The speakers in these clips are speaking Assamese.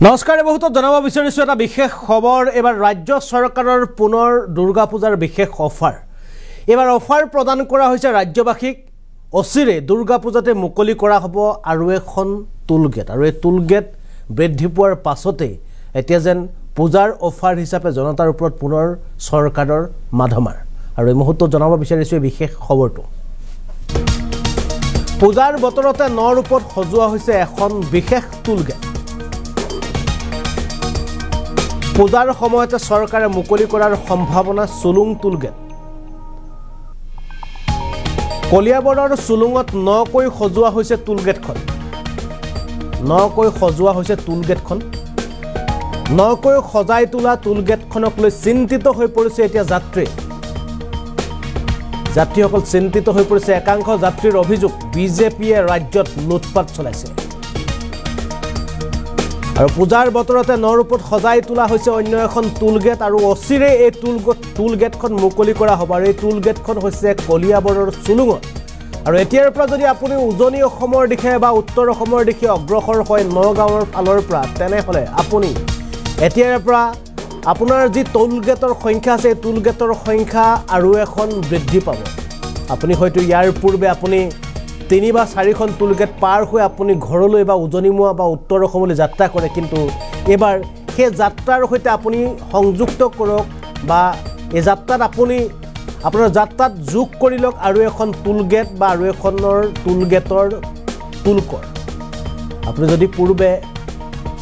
নমস্কাৰ বহুত জনাব বিচাৰিছো এটা বিশেষ খবৰ এবাৰ ৰাজ্য চৰকাৰৰ পুনৰ দুৰ্গা পূজাৰ বিশেষ অফাৰ এবাৰ অফাৰ প্ৰদান কৰা হৈছে ৰাজ্যবাসীক অচিৰে দুৰ্গা পূজাতে মুকলি কৰা হ'ব আৰু এখন টুলগেট আৰু এই টুলগেট বৃদ্ধি পোৱাৰ পাছতে এতিয়া যেন পূজাৰ অফাৰ হিচাপে জনতাৰ ওপৰত পুনৰ চৰকাৰৰ মাধমাৰ আৰু এই মুহূৰ্তত জনাব বিচাৰিছো এই বিশেষ খবৰটো পূজাৰ বতৰতে নৰূপত সজোৱা হৈছে এখন বিশেষ টুলগেট পূজাৰ সময়তে চৰকাৰে মুকলি কৰাৰ সম্ভাৱনা চুলুং টুলগেট কলিয়াবৰৰ চুলুঙত নকৈ সজোৱা হৈছে টুলগেটখন নকৈ সজাই তোলা টুলগেটখনক লৈ চিন্তিত হৈ পৰিছে এতিয়া যাত্ৰীসকল চিন্তিত হৈ পৰিছে একাংশ যাত্ৰীৰ অভিযোগ বিজেপিয়ে ৰাজ্যত লুটপাট চলাইছে আৰু পূজাৰ বতৰতে নৰূপত সজাই তোলা হৈছে অন্য এখন টুলগেট আৰু অচিৰে এই টুলগেটখন মুকলি কৰা হ'ব আৰু এই টুলগেটখন হৈছে কলিয়াবৰৰ চুলুঙত আৰু এতিয়াৰ পৰা যদি আপুনি উজনি অসমৰ দিশে বা উত্তৰ অসমৰ দিশে অগ্ৰসৰ হয় নগাঁৱৰ ফালৰ পৰা তেনেহ'লে আপুনি এতিয়াৰ পৰা আপোনাৰ যি টুলগেটৰ সংখ্যা আছে এই টুলগেটৰ সংখ্যা আৰু এখন বৃদ্ধি পাব আপুনি হয়তো ইয়াৰ পূৰ্বে আপুনি 3 বা 4খন টুলগেট পাৰ হৈ আপুনি ঘৰলৈ বা উজনিমুৱা বা উত্তৰ অসমলৈ যাত্ৰা কৰে কিন্তু এবাৰ সেই যাত্ৰাৰ সৈতে আপুনি সংযুক্ত কৰক বা এই যাত্ৰাত আপুনি আপোনাৰ যাত্ৰাত যোগ কৰি লওক আৰু এখন টুলগেট বা আৰু এখনৰ টুলগেটৰ টুলকৰ আপুনি যদি পূৰ্বে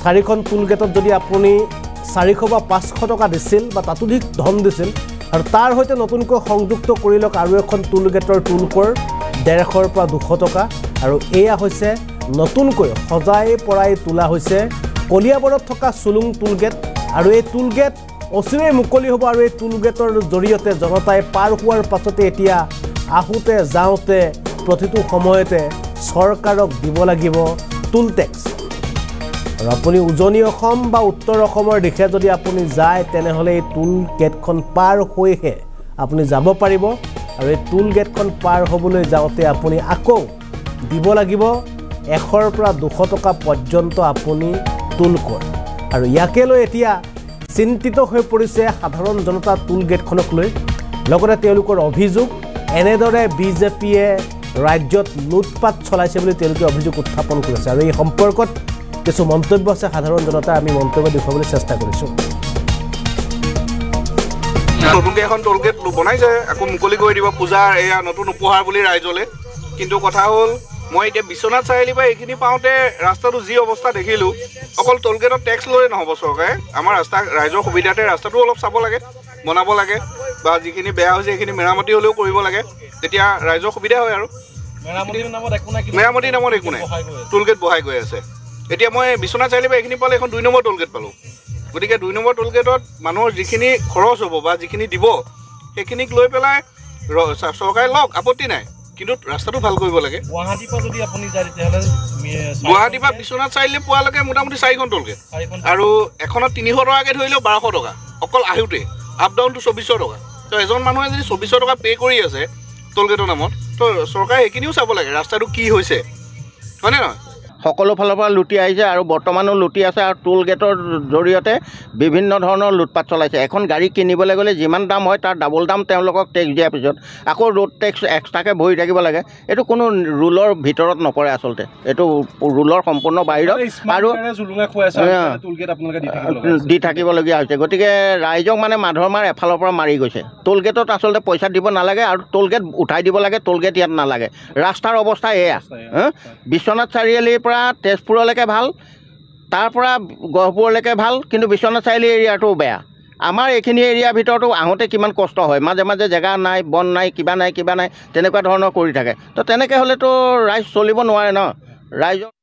4খন টুলগেটত যদি আপুনি 400 বা 500 টকা দিছিল বা তাতোধিক ধন দিছিল আৰু তাৰ সৈতে নতুনকৈ সংযুক্ত কৰি লওক আৰু এখন টুলগেটৰ টুলকৰ 150 পৰা 200 টকা আৰু এয়া হৈছে নতুনকৈ সজাই পৰাই তোলা হৈছে কলিয়াবৰত থকা চুলুং টুলগেট আৰু এই টুলগেট অচিৰে মুকলি হ'ব আৰু এই টুলগেটৰ জৰিয়তে জনতাই পাৰ হোৱাৰ পাছতে এতিয়া আহোতে যাওঁতে প্ৰতিটো সময়তে চৰকাৰক দিব লাগিব টুল টেক্স আৰু আপুনি উজনি অসম বা উত্তৰ অসমৰ দিশে যদি আপুনি যায় তেনেহ'লে এই টুলগেটখন পাৰ হৈহে আপুনি যাব পাৰিব আৰু এই টুলগেটখন পাৰ হ'বলৈ যাওঁতে আপুনি আকৌ দিব লাগিব 100 পৰা 200 টকা পৰ্যন্ত আপুনি টুলকৰ আৰু ইয়াকে লৈ এতিয়া চিন্তিত হৈ পৰিছে সাধাৰণ জনতা টুলগেটখনক লৈ লগতে তেওঁলোকৰ অভিযোগ এনেদৰে বিজেপিয়ে ৰাজ্যত লুটপাট চলাইছে বুলি তেওঁলোকে অভিযোগ উত্থাপন কৰিছে আৰু এই সম্পৰ্কত কিছু মন্তব্য আছে সাধাৰণ জনতা আমি মন্তব্য দেখুৱাবলৈ চেষ্টা কৰিছোঁ নতুনকৈ এখন টুলগেট বনাইছে আকৌ মুকলি কৰি দিব পূজাৰ এয়া নতুন উপহাৰ বুলি ৰাইজলে কিন্তু কথা হ'ল মই এতিয়া বিশ্বনাথ চাৰিআলি পৰা এইখিনি পাওঁতে ৰাস্তাটো যি অৱস্থা দেখিলোঁ অকল টুলগেটৰ টেক্স লৈ নহ'ব চৰকাৰে আমাৰ ৰাইজৰ সুবিধাতে ৰাস্তাটো অলপ চাব লাগে বনাব লাগে বা যিখিনি বেয়া হৈছে সেইখিনি মেৰামতি হ'লেও কৰিব লাগে তেতিয়া ৰাইজৰ সুবিধা হয় আৰু মেৰামতিৰ নামত একো নাই টুলগেট বহাই গৈ আছে এতিয়া মই বিশ্বনাথ চাৰিআলি পৰা এইখিনি পালে এখন 2 নম্বৰ টুলগেট পালোঁ গতিকে 2 নম্বৰ টুলগেটত মানুহৰ যিখিনি খৰচ হ'ব বা যিখিনি দিব সেইখিনিক লৈ পেলাই চৰকাৰে লওক আপত্তি নাই কিন্তু ৰাস্তাটো ভাল কৰিব লাগে গুৱাহাটীৰ পৰা যদি আপুনি যায় তেতিয়াহ'লে গুৱাহাটীৰ পৰা বিশ্বনাথ চাৰিআলি পোৱালৈকে মোটামুটি 4খন টুলগেট আৰু এখনত 300 টকাকৈ ধৰিলেও 1200 টকা অকল আহোঁতে আপ ডাউনটো 2400 টকা তো এজন মানুহে যদি 2400 টকা পে' কৰি আছে টুলগেটৰ নামত তো চৰকাৰে সেইখিনিও চাব লাগে ৰাস্তাটো কি হৈছে হয়নে নহয় সকলো ফালৰ পৰা লুটি আহিছে আৰু বৰ্তমানো লুটি আছে আৰু টুল গেটৰ জৰিয়তে বিভিন্ন ধৰণৰ লুটপাট চলাইছে এখন গাড়ী কিনিবলৈ গ'লে যিমান দাম হয় তাৰ ডাবল দাম তেওঁলোকক টেক্স দিয়াৰ পিছত আকৌ ৰোড টেক্স এক্সট্ৰাকৈ ভৰি থাকিব লাগে এইটো কোনো ৰুলৰ ভিতৰত নপৰে আচলতে এইটো ৰুলৰ সম্পূৰ্ণ বাহিৰত আৰু দি থাকিবলগীয়া হৈছে গতিকে ৰাইজক মানে মাধমাৰ এফালৰ পৰা মাৰি গৈছে টোল গেটত আচলতে পইচা দিব নালাগে আৰু টোল গেট উঠাই দিব লাগে টোল গেট ইয়াত নালাগে ৰাস্তাৰ অৱস্থা এয়া বিশ্বনাথ চাৰিআলিৰ পৰা তেজপুৰলৈকে ভাল তাৰ পৰা গহপুৰলৈকে ভাল কিন্তু বিশ্বনাথ চাৰিআলি এৰিয়াটো বেয়া আমাৰ এইখিনি এৰিয়াৰ ভিতৰতো আহোঁতে কিমান কষ্ট হয় মাজে মাজে জেগা নাই বন নাই কিবা নাই তেনেকুৱা ধৰণৰ কৰি থাকে তো তেনেকৈ হ'লেতো ৰাইজ চলিব নোৱাৰে ন ৰাইজক